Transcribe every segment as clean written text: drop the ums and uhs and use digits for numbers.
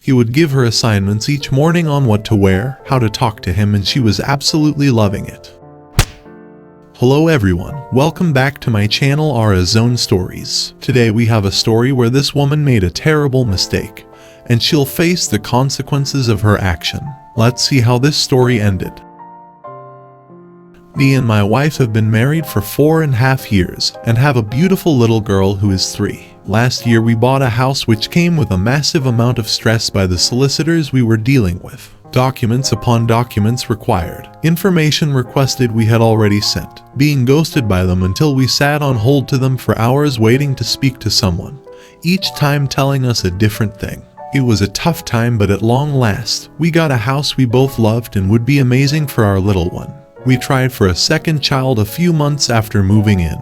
He would give her assignments each morning on what to wear, how to talk to him, and she was absolutely loving it. Hello everyone, welcome back to my channel Zone Stories. Today we have a story where this woman made a terrible mistake, and she'll face the consequences of her action. Let's see how this story ended. Me and my wife have been married for 4.5 years and have a beautiful little girl who is 3. Last year we bought a house which came with a massive amount of stress by the solicitors we were dealing with. Documents upon documents required. Information requested we had already sent. Being ghosted by them until we sat on hold to them for hours waiting to speak to someone. Each time telling us a different thing. It was a tough time, but at long last, we got a house we both loved and would be amazing for our little one. We tried for a second child a few months after moving in,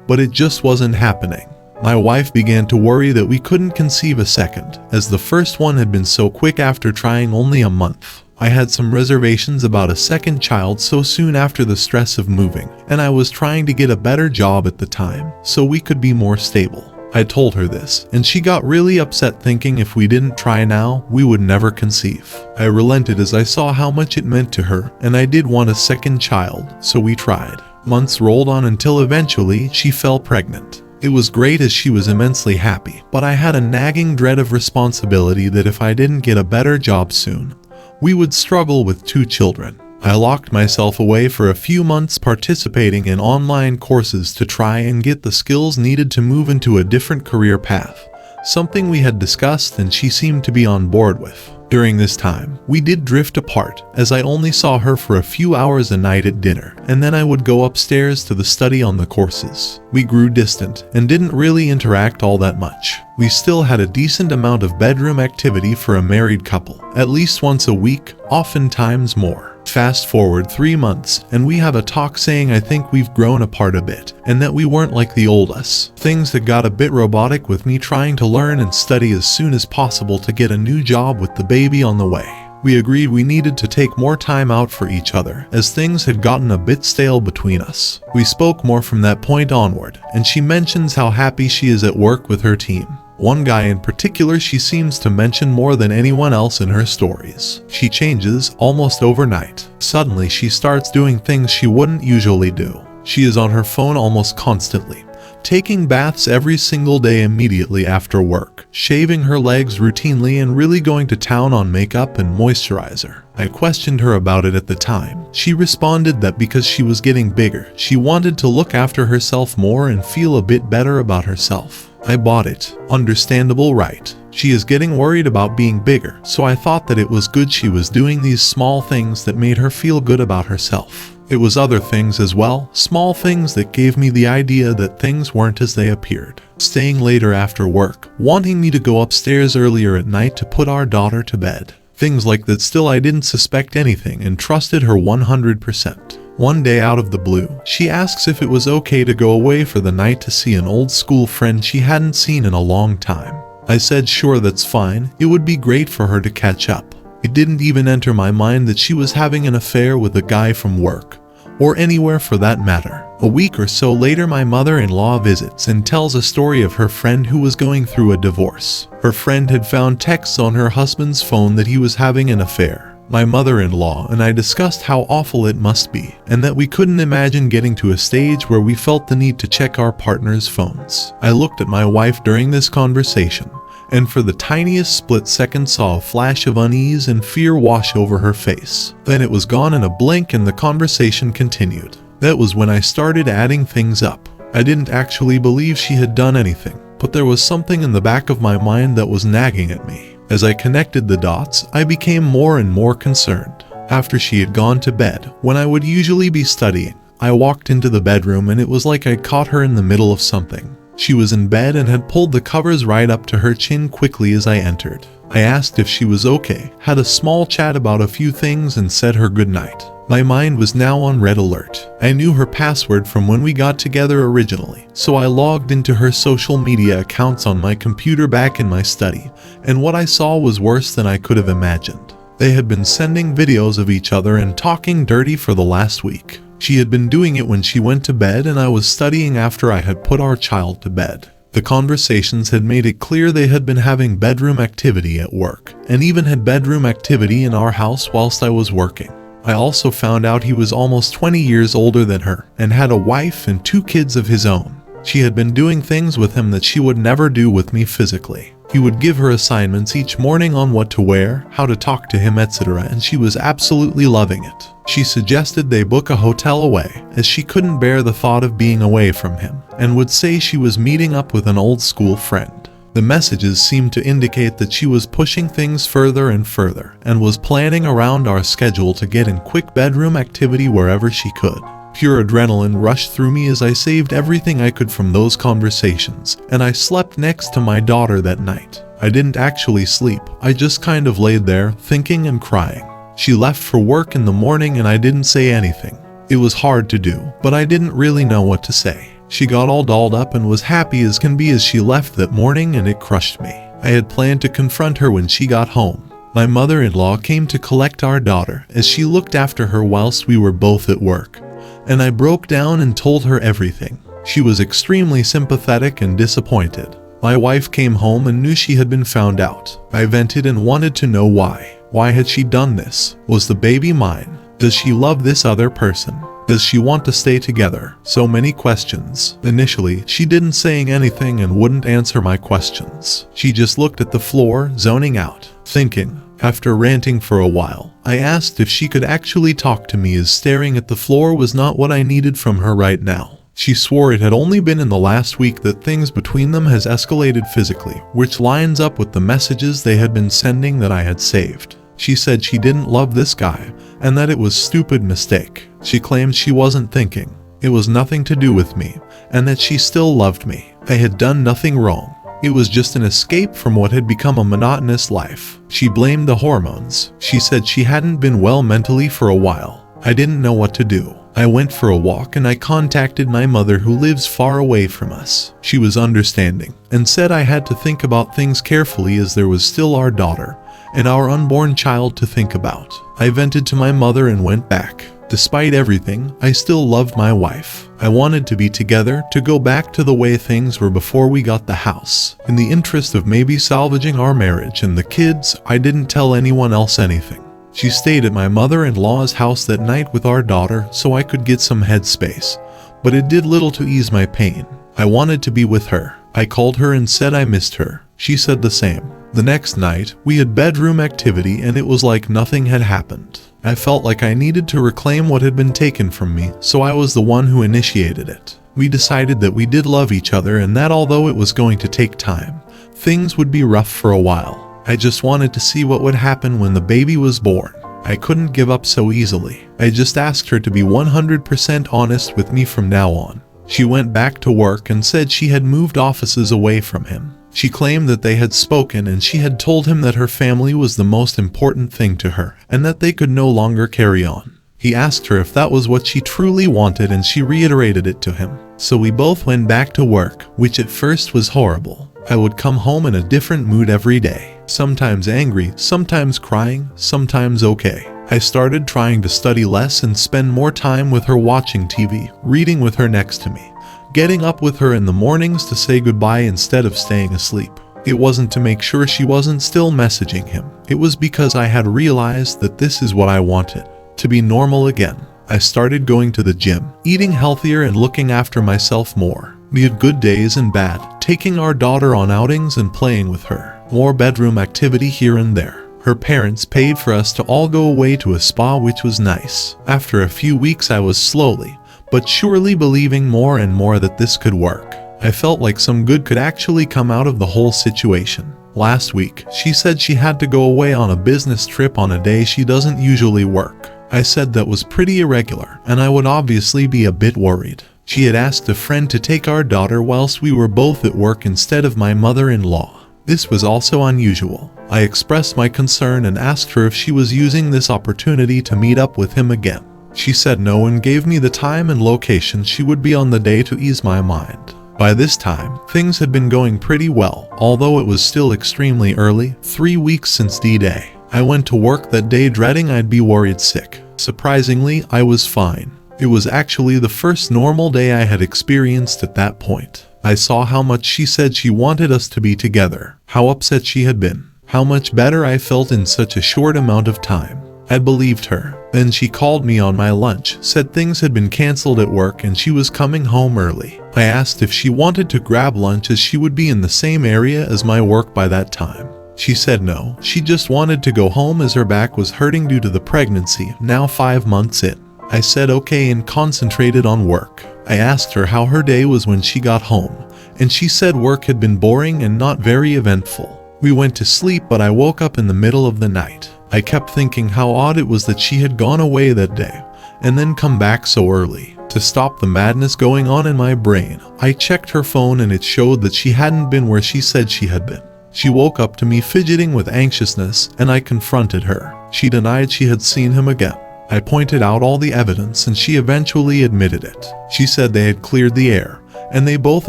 but it just wasn't happening. My wife began to worry that we couldn't conceive a second, as the first one had been so quick after trying only a month. I had some reservations about a second child so soon after the stress of moving, and I was trying to get a better job at the time, so we could be more stable. I told her this, and she got really upset, thinking if we didn't try now, we would never conceive. I relented as I saw how much it meant to her, and I did want a second child, so we tried. Months rolled on until eventually she fell pregnant. It was great as she was immensely happy, but I had a nagging dread of responsibility that if I didn't get a better job soon, we would struggle with 2 children. I locked myself away for a few months participating in online courses to try and get the skills needed to move into a different career path, something we had discussed and she seemed to be on board with. During this time, we did drift apart, as I only saw her for a few hours a night at dinner, and then I would go upstairs to the study on the courses. We grew distant and didn't really interact all that much. We still had a decent amount of bedroom activity for a married couple, at least once a week, oftentimes more. Fast forward 3 months, and we have a talk saying I think we've grown apart a bit, and that we weren't like the old us. Things that got a bit robotic with me trying to learn and study as soon as possible to get a new job with the baby on the way. We agreed we needed to take more time out for each other, as things had gotten a bit stale between us. We spoke more from that point onward, and she mentions how happy she is at work with her team. One guy in particular she seems to mention more than anyone else in her stories. She changes almost overnight. Suddenly she starts doing things she wouldn't usually do. She is on her phone almost constantly, taking baths every single day immediately after work, shaving her legs routinely, and really going to town on makeup and moisturizer. I questioned her about it at the time. She responded that because she was getting bigger, she wanted to look after herself more and feel a bit better about herself. I bought it. Understandable, right? She is getting worried about being bigger, so I thought that it was good she was doing these small things that made her feel good about herself. It was other things as well, small things that gave me the idea that things weren't as they appeared. Staying later after work, wanting me to go upstairs earlier at night to put our daughter to bed. Things like that. Still, I didn't suspect anything and trusted her 100%. One day out of the blue, she asks if it was okay to go away for the night to see an old school friend she hadn't seen in a long time. I said sure, that's fine, it would be great for her to catch up. It didn't even enter my mind that she was having an affair with a guy from work, or anywhere for that matter. A week or so later my mother-in-law visits and tells a story of her friend who was going through a divorce. Her friend had found texts on her husband's phone that he was having an affair. My mother-in-law and I discussed how awful it must be, and that we couldn't imagine getting to a stage where we felt the need to check our partner's phones. I looked at my wife during this conversation, and for the tiniest split second saw a flash of unease and fear wash over her face. Then it was gone in a blink and the conversation continued. That was when I started adding things up. I didn't actually believe she had done anything, but there was something in the back of my mind that was nagging at me. As I connected the dots, I became more and more concerned. After she had gone to bed, when I would usually be studying, I walked into the bedroom and it was like I caught her in the middle of something. She was in bed and had pulled the covers right up to her chin quickly as I entered. I asked if she was okay, had a small chat about a few things, and said her goodnight. My mind was now on red alert. I knew her password from when we got together originally, so I logged into her social media accounts on my computer back in my study, and what I saw was worse than I could have imagined. They had been sending videos of each other and talking dirty for the last week. She had been doing it when she went to bed and I was studying after I had put our child to bed. The conversations had made it clear they had been having bedroom activity at work, and even had bedroom activity in our house whilst I was working. I also found out he was almost 20 years older than her, and had a wife and 2 kids of his own. She had been doing things with him that she would never do with me physically. He would give her assignments each morning on what to wear, how to talk to him, etc., and she was absolutely loving it. She suggested they book a hotel away, as she couldn't bear the thought of being away from him, and would say she was meeting up with an old school friend. The messages seemed to indicate that she was pushing things further and further, and was planning around our schedule to get in quick bedroom activity wherever she could. Pure adrenaline rushed through me as I saved everything I could from those conversations, and I slept next to my daughter that night. I didn't actually sleep, I just kind of laid there, thinking and crying. She left for work in the morning and I didn't say anything. It was hard to do, but I didn't really know what to say. She got all dolled up and was happy as can be as she left that morning, and it crushed me. I had planned to confront her when she got home. My mother-in-law came to collect our daughter as she looked after her whilst we were both at work, and I broke down and told her everything. She was extremely sympathetic and disappointed. My wife came home and knew she had been found out. I vented and wanted to know why. Why had she done this? Was the baby mine? Does she love this other person? Does she want to stay together? So many questions. Initially, she didn't say anything and wouldn't answer my questions. She just looked at the floor, zoning out, thinking. After ranting for a while, I asked if she could actually talk to me, as staring at the floor was not what I needed from her right now. She swore it had only been in the last week that things between them has escalated physically, which lines up with the messages they had been sending that I had saved. She said she didn't love this guy, and that it was a stupid mistake. She claimed she wasn't thinking. It was nothing to do with me, and that she still loved me. I had done nothing wrong. It was just an escape from what had become a monotonous life. She blamed the hormones. She said she hadn't been well mentally for a while. I didn't know what to do. I went for a walk and I contacted my mother, who lives far away from us. She was understanding and said I had to think about things carefully, as there was still our daughter and our unborn child to think about. I vented to my mother and went back. Despite everything, I still loved my wife. I wanted to be together, to go back to the way things were before we got the house. In the interest of maybe salvaging our marriage and the kids, I didn't tell anyone else anything. She stayed at my mother-in-law's house that night with our daughter so I could get some headspace, but it did little to ease my pain. I wanted to be with her. I called her and said I missed her. She said the same. The next night, we had bedroom activity and it was like nothing had happened. I felt like I needed to reclaim what had been taken from me, so I was the one who initiated it. We decided that we did love each other, and that although it was going to take time, things would be rough for a while. I just wanted to see what would happen when the baby was born. I couldn't give up so easily. I just asked her to be 100% honest with me from now on. She went back to work and said she had moved offices away from him. She claimed that they had spoken and she had told him that her family was the most important thing to her and that they could no longer carry on. He asked her if that was what she truly wanted, and she reiterated it to him. So we both went back to work, which at first was horrible. I would come home in a different mood every day. Sometimes angry, sometimes crying, sometimes okay. I started trying to study less and spend more time with her, watching TV, reading with her next to me, getting up with her in the mornings to say goodbye instead of staying asleep. It wasn't to make sure she wasn't still messaging him. It was because I had realized that this is what I wanted, to be normal again. I started going to the gym, eating healthier and looking after myself more. We had good days and bad, taking our daughter on outings and playing with her. More bedroom activity here and there. Her parents paid for us to all go away to a spa, which was nice. After a few weeks I was slowly, but surely believing more and more that this could work. I felt like some good could actually come out of the whole situation. Last week, she said she had to go away on a business trip on a day she doesn't usually work. I said that was pretty irregular, and I would obviously be a bit worried. She had asked a friend to take our daughter whilst we were both at work instead of my mother-in-law. This was also unusual. I expressed my concern and asked her if she was using this opportunity to meet up with him again. She said no and gave me the time and location she would be on the day to ease my mind. By this time, things had been going pretty well, although it was still extremely early, 3 weeks since D-Day. I went to work that day dreading I'd be worried sick. Surprisingly, I was fine. It was actually the first normal day I had experienced at that point. I saw how much she said she wanted us to be together, how upset she had been, how much better I felt in such a short amount of time. I believed her. Then she called me on my lunch, said things had been cancelled at work and she was coming home early. I asked if she wanted to grab lunch as she would be in the same area as my work by that time. She said no, she just wanted to go home as her back was hurting due to the pregnancy, now 5 months in. I said okay and concentrated on work. I asked her how her day was when she got home, and she said work had been boring and not very eventful. We went to sleep, but I woke up in the middle of the night. I kept thinking how odd it was that she had gone away that day, and then come back so early. To stop the madness going on in my brain, I checked her phone and it showed that she hadn't been where she said she had been. She woke up to me fidgeting with anxiousness, and I confronted her. She denied she had seen him again. I pointed out all the evidence and she eventually admitted it. She said they had cleared the air, and they both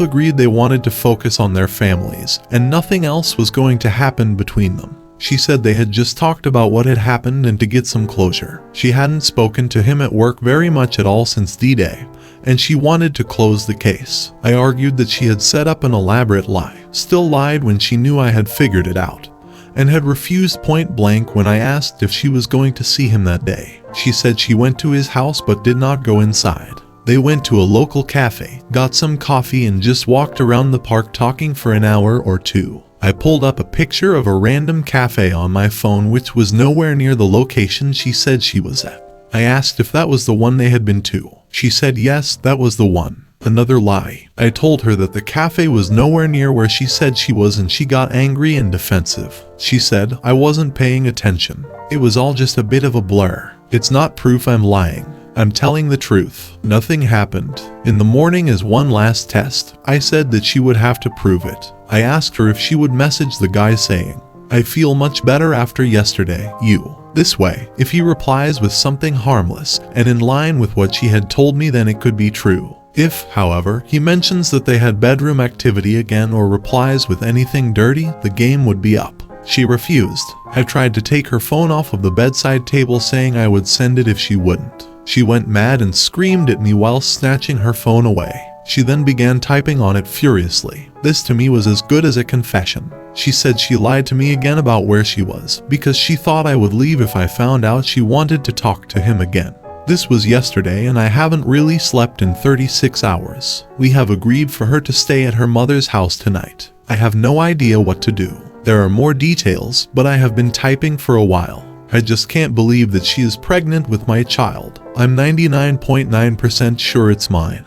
agreed they wanted to focus on their families, and nothing else was going to happen between them. She said they had just talked about what had happened and to get some closure. She hadn't spoken to him at work very much at all since D-Day, and she wanted to close the case. I argued that she had set up an elaborate lie, still lied when she knew I had figured it out, and had refused point blank when I asked if she was going to see him that day. She said she went to his house but did not go inside. They went to a local cafe, got some coffee and just walked around the park talking for an hour or two. I pulled up a picture of a random cafe on my phone which was nowhere near the location she said she was at. I asked if that was the one they had been to. She said yes, that was the one. Another lie. I told her that the cafe was nowhere near where she said she was and she got angry and defensive. She said I wasn't paying attention. It was all just a bit of a blur. It's not proof I'm lying. I'm telling the truth. Nothing happened. In the morning as one last test, I said that she would have to prove it. I asked her if she would message the guy saying, I feel much better after yesterday, you. This way, if he replies with something harmless and in line with what she had told me, then it could be true. If, however, he mentions that they had bedroom activity again or replies with anything dirty, the game would be up. She refused. I tried to take her phone off of the bedside table saying I would send it if she wouldn't. She went mad and screamed at me while snatching her phone away. She then began typing on it furiously. This to me was as good as a confession. She said she lied to me again about where she was because she thought I would leave if I found out she wanted to talk to him again. This was yesterday and I haven't really slept in 36 hours. We have agreed for her to stay at her mother's house tonight. I have no idea what to do. There are more details, but I have been typing for a while. I just can't believe that she is pregnant with my child. I'm 99.9% sure it's mine,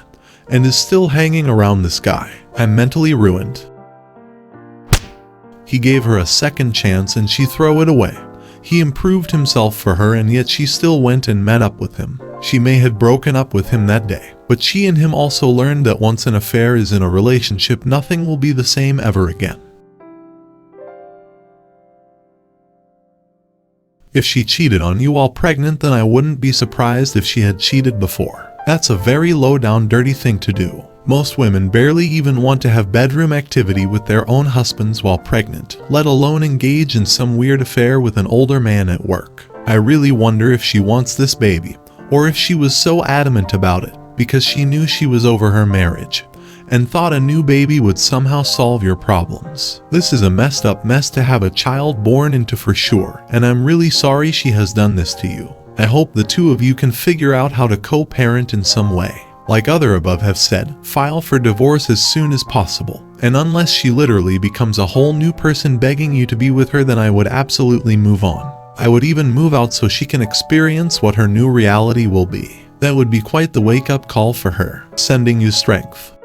and is still hanging around this guy. I'm mentally ruined. He gave her a second chance and she threw it away. He improved himself for her and yet she still went and met up with him. She may have broken up with him that day, but she and him also learned that once an affair is in a relationship, nothing will be the same ever again. If she cheated on you while pregnant, then I wouldn't be surprised if she had cheated before. That's a very low-down, dirty thing to do. Most women barely even want to have bedroom activity with their own husbands while pregnant, let alone engage in some weird affair with an older man at work. I really wonder if she wants this baby, or if she was so adamant about it because she knew she was over her marriage and thought a new baby would somehow solve your problems. This is a messed up mess to have a child born into for sure, and I'm really sorry she has done this to you. I hope the two of you can figure out how to co-parent in some way. Like other above have said, file for divorce as soon as possible. And unless she literally becomes a whole new person begging you to be with her, then I would absolutely move on. I would even move out so she can experience what her new reality will be. That would be quite the wake-up call for her. Sending you strength.